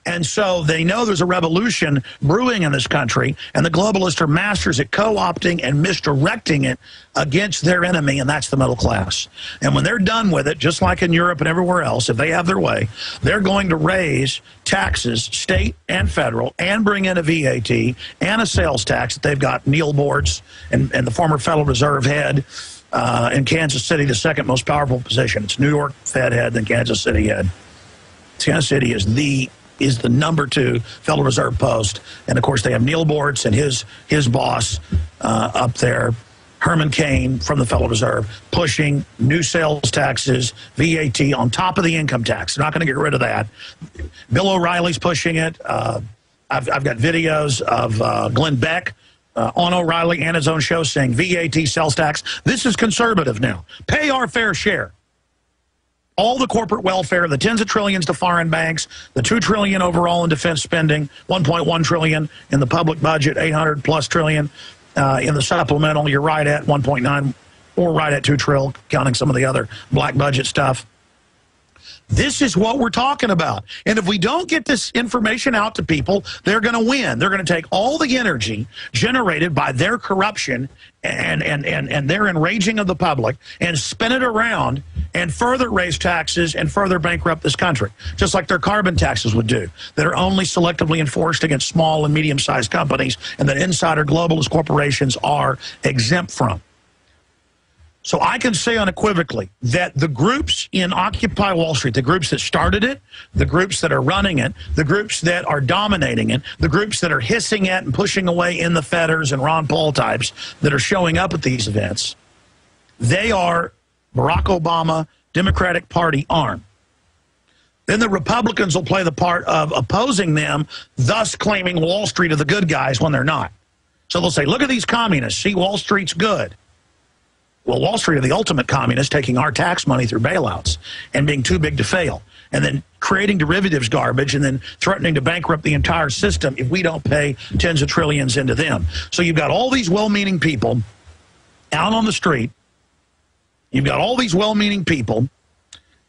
And so they know there's a revolution brewing in this country, and the globalists are masters at co-opting and misdirecting it against their enemy, and that's the middle class. And when they're done with it, just like in Europe and everywhere else, if they have their way, they're going to raise taxes, state and federal, and bring in a VAT and a sales tax that they've got Neil Boortz and the former Federal Reserve head in Kansas City, the second most powerful position. It's New York Fed head, then Kansas City head. Kansas City is the number 2 Federal Reserve post, and of course they have Neil Boortz and his boss up there, Herman Cain from the Federal Reserve, pushing new sales taxes, VAT on top of the income tax. They're not going to get rid of that. Bill O'Reilly's pushing it. I've got videos of Glenn Beck on O'Reilly and his own show saying VAT, sales tax. This is conservative now. Pay our fair share. All the corporate welfare, the tens of trillions to foreign banks, the $2 trillion overall in defense spending, $1.1 trillion in the public budget, $800+ trillion in the supplemental. You're right at 1.9 or right at $2 trillion, counting some of the other black budget stuff. This is what we're talking about. And if we don't get this information out to people, they're going to win. They're going to take all the energy generated by their corruption and their enraging of the public and spin it around and further raise taxes and further bankrupt this country, just like their carbon taxes would do, that are only selectively enforced against small and medium-sized companies and that insider globalist corporations are exempt from. So I can say unequivocally that the groups in Occupy Wall Street, the groups that started it, the groups that are running it, the groups that are dominating it, the groups that are hissing at and pushing away in the Fedders and Ron Paul types that are showing up at these events, they are Barack Obama Democratic Party arm. Then the Republicans will play the part of opposing them, thus claiming Wall Street are the good guys when they're not. So they'll say, look at these communists. See, Wall Street's good. Well, Wall Street are the ultimate communists, taking our tax money through bailouts and being too big to fail, and then creating derivatives garbage and then threatening to bankrupt the entire system if we don't pay tens of trillions into them. So you've got all these well-meaning people out on the street. You've got all these well-meaning people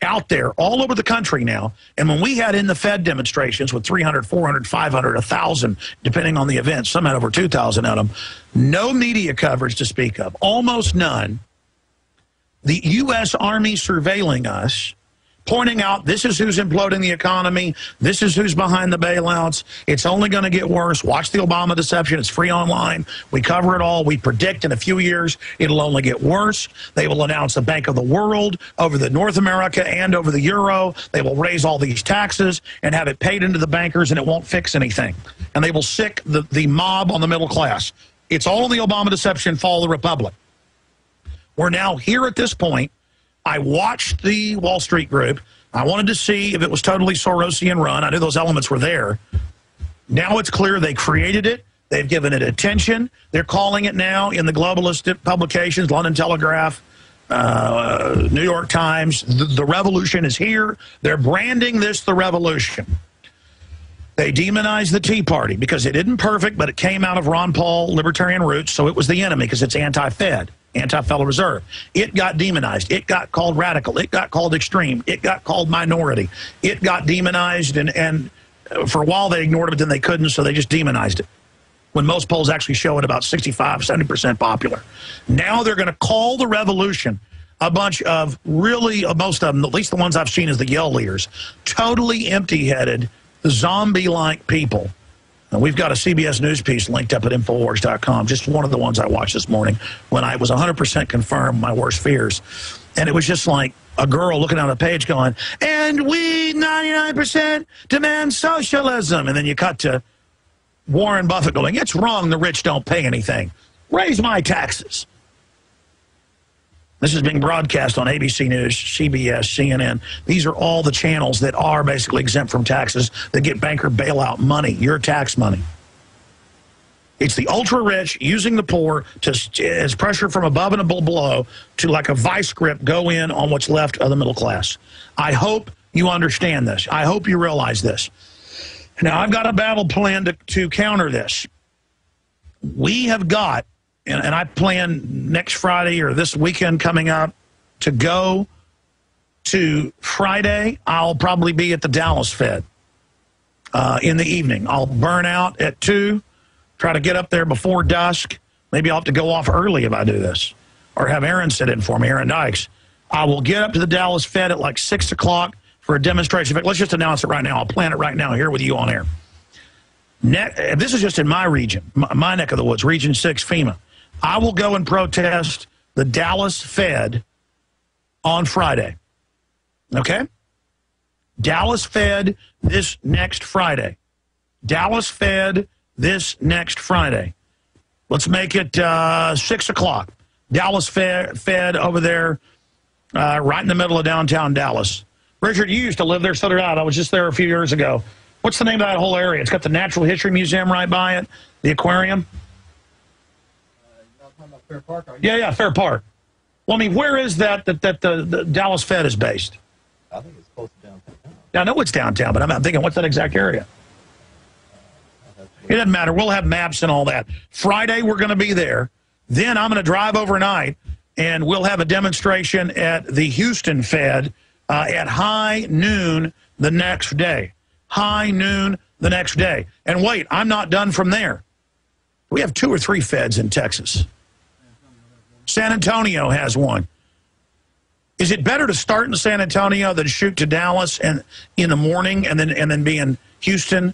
out there all over the country now. And when we had in the Fed demonstrations with 300, 400, 500, 1,000, depending on the event, some had over 2,000 of them, no media coverage to speak of, almost none. The U.S. Army surveilling us, pointing out this is who's imploding the economy, this is who's behind the bailouts, it's only going to get worse, watch the Obama deception, it's free online, we cover it all, we predict in a few years it'll only get worse. They will announce the Bank of the World over the North America and over the Euro. They will raise all these taxes and have it paid into the bankers, and it won't fix anything. And they will sick the mob on the middle class. It's all in the Obama deception, fall of the Republic. We're now here at this point. I watched the Wall Street group. I wanted to see if it was totally Sorosian run. I knew those elements were there. Now it's clear they created it. They've given it attention. They're calling it now in the globalist publications, London Telegraph, New York Times. The revolution is here. They're branding this the revolution. They demonized the Tea Party because it isn't perfect, but it came out of Ron Paul libertarian roots, so it was the enemy because it's anti-Fed. Anti-Federal Reserve. It got demonized. It got called radical. It got called extreme. It got called minority. It got demonized, and for a while they ignored it, but then they couldn't, so they just demonized it. When most polls actually show it about 65, 70% popular. Now they're going to call the revolution a bunch of really, most of them, at least the ones I've seen as the Yale leaders, totally empty-headed, zombie-like people. And we've got a CBS News piece linked up at Infowars.com, just one of the ones I watched this morning when I was 100% confirmed my worst fears. And it was just like a girl looking down the page going, and we 99% demand socialism. And then you cut to Warren Buffett going, it's wrong, the rich don't pay anything. Raise my taxes. This is being broadcast on ABC News, CBS, CNN. These are all the channels that are basically exempt from taxes that get banker bailout money, your tax money. It's the ultra-rich using the poor as pressure from above and below to, like a vice grip, go in on what's left of the middle class. I hope you understand this. I hope you realize this. Now, I've got a battle plan to counter this. We have got, and I plan next Friday or this weekend coming up to go to Friday. I'll probably be at the Dallas Fed. in the evening. I'll burn out at 2, try to get up there before dusk. Maybe I'll have to go off early if I do this, or have Aaron sit in for me, Aaron Dykes. I will get up to the Dallas Fed at like 6 o'clock for a demonstration. In fact, let's just announce it right now. I'll plan it right now here with you on air. This is just in my region, my neck of the woods, Region 6, FEMA. I will go and protest the Dallas Fed on Friday. Okay? Dallas Fed this next Friday. Dallas Fed this next Friday. Let's make it 6 o'clock. Dallas Fed over there, right in the middle of downtown Dallas. Richard, you used to live there, so did I. I was just there a few years ago. What's the name of that whole area? It's got the Natural History Museum right by it, the aquarium. You're talking about Fair Park, are you? Yeah, Fair Park. Well, I mean, where is that the Dallas Fed is based? I think it's close to downtown. Yeah, I know it's downtown, but I'm thinking, what's that exact area? It doesn't matter. We'll have maps and all that. Friday, we're going to be there. Then I'm going to drive overnight, and we'll have a demonstration at the Houston Fed at high noon the next day. High noon the next day. And wait, I'm not done from there. We have 2 or 3 Feds in Texas. San Antonio has one. Is it better to start in San Antonio than shoot to Dallas and in the morning and then be in Houston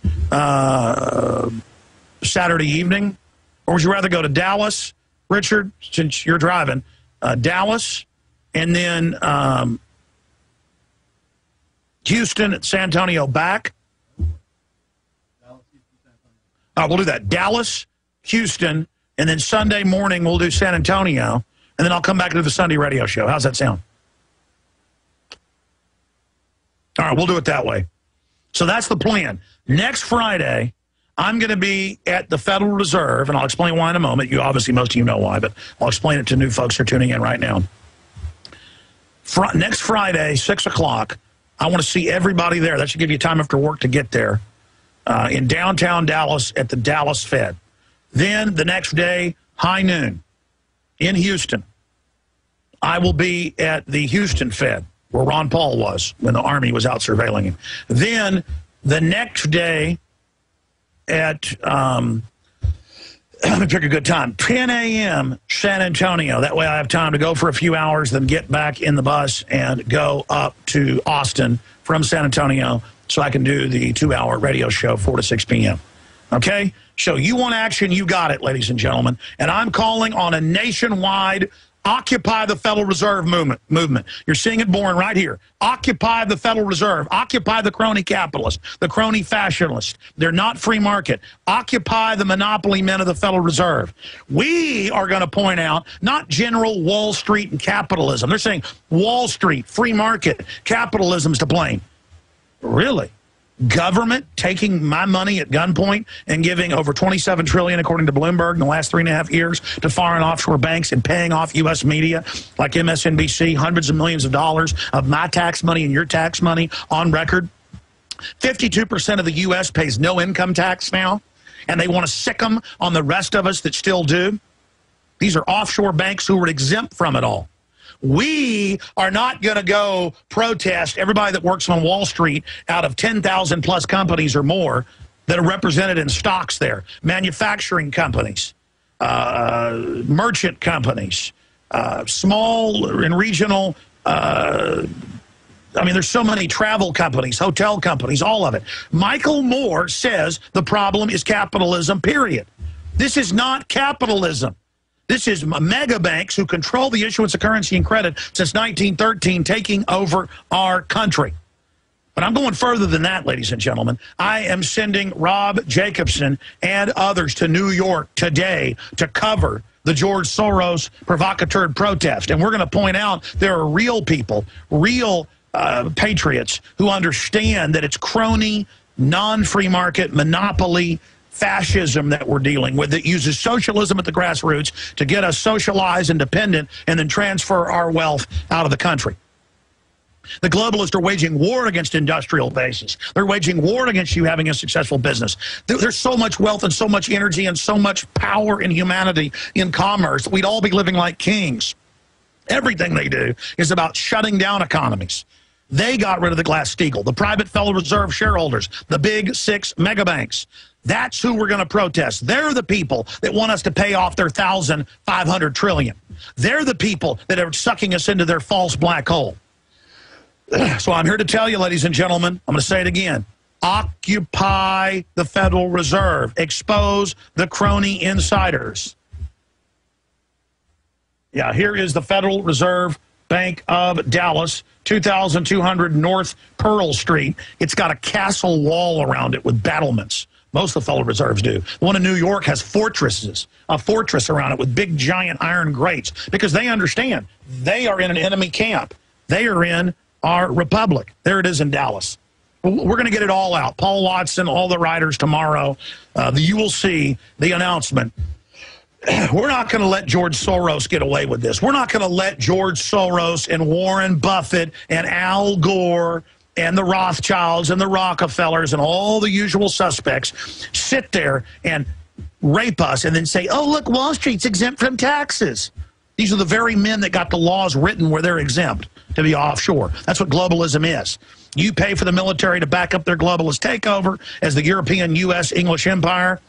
Saturday evening? Or would you rather go to Dallas, Richard, since you're driving, Dallas, and then Houston, San Antonio back? We'll do that. Dallas, Houston, and then Sunday morning we'll do San Antonio, and then I'll come back to the Sunday radio show. How's that sound? All right, we'll do it that way. So that's the plan. Next Friday, I'm going to be at the Federal Reserve, and I'll explain why in a moment. You obviously, most of you know why, but I'll explain it to new folks who are tuning in right now. Next Friday, 6 o'clock, I want to see everybody there. That should give you time after work to get there in downtown Dallas at the Dallas Fed. Then the next day, high noon in Houston, I will be at the Houston Fed, where Ron Paul was when the Army was out surveilling him. Then the next day at, let me pick a good time, 10 a.m. San Antonio. That way I have time to go for a few hours, then get back in the bus and go up to Austin from San Antonio so I can do the 2-hour radio show, 4 to 6 p.m. Okay? So you want action, you got it, ladies and gentlemen. And I'm calling on a nationwide Occupy the Federal Reserve movement. You're seeing it born right here. Occupy the Federal Reserve. Occupy the crony capitalist, the crony fascist. They're not free market. Occupy the monopoly men of the Federal Reserve. We are going to point out not general Wall Street and capitalism. They're saying Wall Street, free market, capitalism's to blame. Really? Government taking my money at gunpoint and giving over $27 trillion, according to Bloomberg, in the last 3.5 years to foreign offshore banks and paying off U.S. media like MSNBC, hundreds of millions of dollars of my tax money and your tax money on record. 52% of the U.S. pays no income tax now, and they want to sick them on the rest of us that still do. These are offshore banks who are exempt from it all. We are not going to go protest everybody that works on Wall Street out of 10,000 plus companies or more that are represented in stocks there. Manufacturing companies, merchant companies, small and regional, I mean, there's so many travel companies, hotel companies, all of it. Michael Moore says the problem is capitalism, period. This is not capitalism. This is mega banks who control the issuance of currency and credit since 1913, taking over our country. But I'm going further than that, ladies and gentlemen. I am sending Rob Jacobson and others to New York today to cover the George Soros provocateur protest. And we're going to point out there are real people, real patriots who understand that it's crony, non-free market, monopoly, fascism that we're dealing with that uses socialism at the grassroots to get us socialized and dependent and then transfer our wealth out of the country. The globalists are waging war against industrial bases. They're waging war against you having a successful business. There's so much wealth and so much energy and so much power in humanity in commerce. We'd all be living like kings. Everything they do is about shutting down economies. They got rid of the Glass-Steagall, the private Federal Reserve shareholders, the big 6 megabanks. That's who we're going to protest. They're the people that want us to pay off their $1,500 trillion. They're the people that are sucking us into their false black hole. So I'm here to tell you, ladies and gentlemen, I'm going to say it again. Occupy the Federal Reserve. Expose the crony insiders. Yeah, here is the Federal Reserve Bank of Dallas, 2200 North Pearl Street. It's got a castle wall around it with battlements. Most of the Federal Reserves do. The one in New York has fortresses, a fortress around it with big, giant iron grates, because they understand they are in an enemy camp. They are in our republic. There it is in Dallas. We're going to get it all out. Paul Watson, all the writers tomorrow. You will see the announcement. We're not going to let George Soros get away with this. We're not going to let George Soros and Warren Buffett and Al Gore and the Rothschilds and the Rockefellers and all the usual suspects sit there and rape us and then say, oh, look, Wall Street's exempt from taxes. These are the very men that got the laws written where they're exempt to be offshore. That's what globalism is. You pay for the military to back up their globalist takeover as the European, U.S., English empire.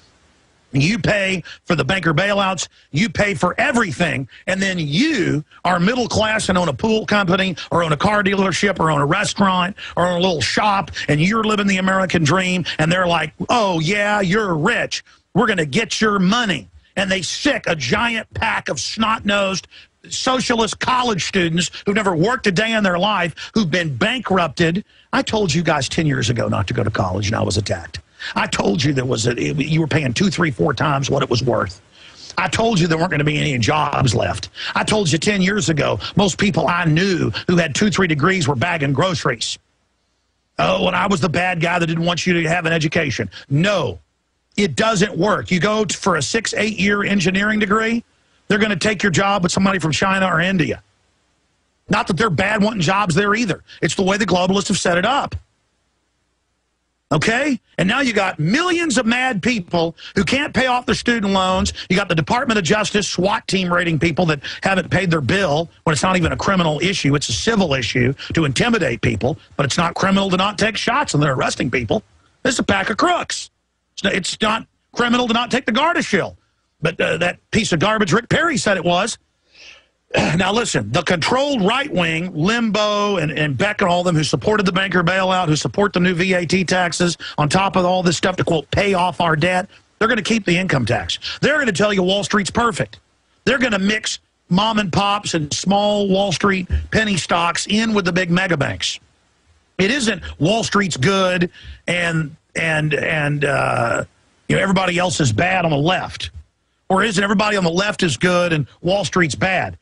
You pay for the banker bailouts. You pay for everything. And then you are middle class and own a pool company or own a car dealership or own a restaurant or own a little shop, and you're living the American dream. And they're like, oh, yeah, you're rich. We're going to get your money. And they sick a giant pack of snot-nosed socialist college students who've never worked a day in their life, who've been bankrupted. I told you guys 10 years ago not to go to college, and I was attacked. I told you you were paying 2, 3, 4 times what it was worth. I told you there weren't going to be any jobs left. I told you 10 years ago, most people I knew who had 2, 3 degrees were bagging groceries. Oh, and I was the bad guy that didn't want you to have an education. No, it doesn't work. You go for a 6, 8-year engineering degree, they're going to take your job with somebody from China or India. Not that they're bad wanting jobs there either. It's the way the globalists have set it up. Okay? And now you got millions of mad people who can't pay off their student loans. You got the Department of Justice SWAT team raiding people that haven't paid their bill when it's not even a criminal issue. It's a civil issue to intimidate people, but it's not criminal to not take shots and they're arresting people. This is a pack of crooks. It's not criminal to not take the Garda shield. But that piece of garbage Rick Perry said it was. Now, listen, the controlled right wing, Limbo and Beck and all of them who supported the banker bailout, who support the new VAT taxes, on top of all this stuff to, quote, pay off our debt, they're going to keep the income tax. They're going to tell you Wall Street's perfect. They're going to mix mom and pops and small Wall Street penny stocks in with the big mega banks. It isn't Wall Street's good and everybody else is bad on the left. Or isn't everybody on the left is good and Wall Street's bad?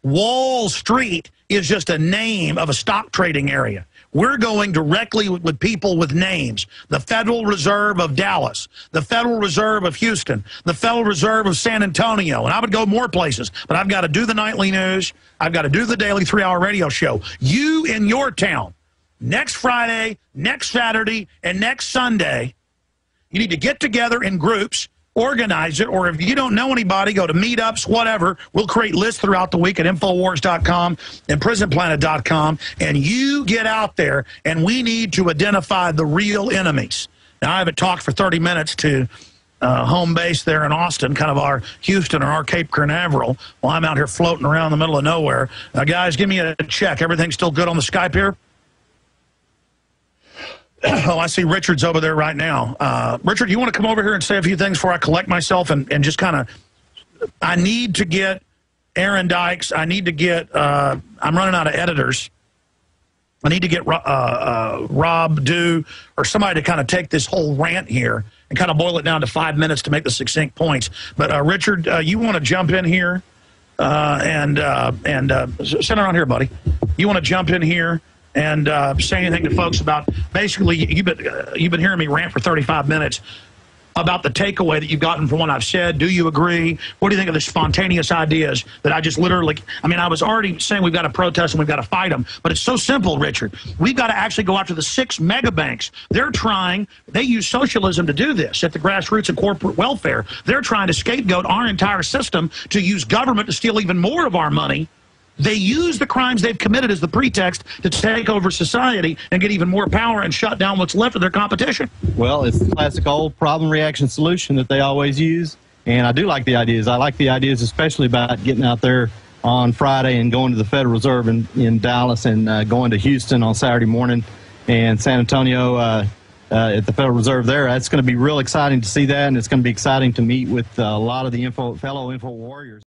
Wall Street is just a name of a stock trading area. We're going directly with people with names. The Federal Reserve of Dallas, the Federal Reserve of Houston, the Federal Reserve of San Antonio. And I would go more places, but I've got to do the nightly news. I've got to do the daily 3-hour radio show. You in your town, next Friday, next Saturday, and next Sunday, you need to get together in groups, organize it, or if you don't know anybody, go to meetups, whatever. We'll create lists throughout the week at Infowars.com and PrisonPlanet.com, and you get out there, and we need to identify the real enemies. Now, I haven't talked for 30 minutes to home base there in Austin, kind of our Houston or our Cape Canaveral, while I'm out here floating around in the middle of nowhere. Guys, give me a check. Everything's still good on the Skype here? Oh, I see Richard's over there right now. Richard, you want to come over here and say a few things before I collect myself and just kind of, I need to get Aaron Dykes. I need to get, I'm running out of editors. I need to get Rob Dew or somebody to kind of take this whole rant here and kind of boil it down to 5 minutes to make the succinct points. But Richard, you want to jump in here and sit around here, buddy. You want to jump in here and say anything to folks about, basically, you've been hearing me rant for 35 minutes about the takeaway that you've gotten from what I've said. Do you agree? What do you think of the spontaneous ideas that I just literally, I mean, I was already saying we've got to protest and we've got to fight them, but it's so simple, Richard. We've got to actually go after the 6 mega banks. They use socialism to do this at the grassroots and corporate welfare. They're trying to scapegoat our entire system to use government to steal even more of our money They use the crimes they've committed as the pretext to take over society and get even more power and shut down what's left of their competition. Well, it's the classic old problem, reaction, solution that they always use. And I do like the ideas. I like the ideas especially about getting out there on Friday and going to the Federal Reserve in Dallas and going to Houston on Saturday morning and San Antonio at the Federal Reserve there. That's going to be real exciting to see that, and it's going to be exciting to meet with a lot of the fellow Info warriors.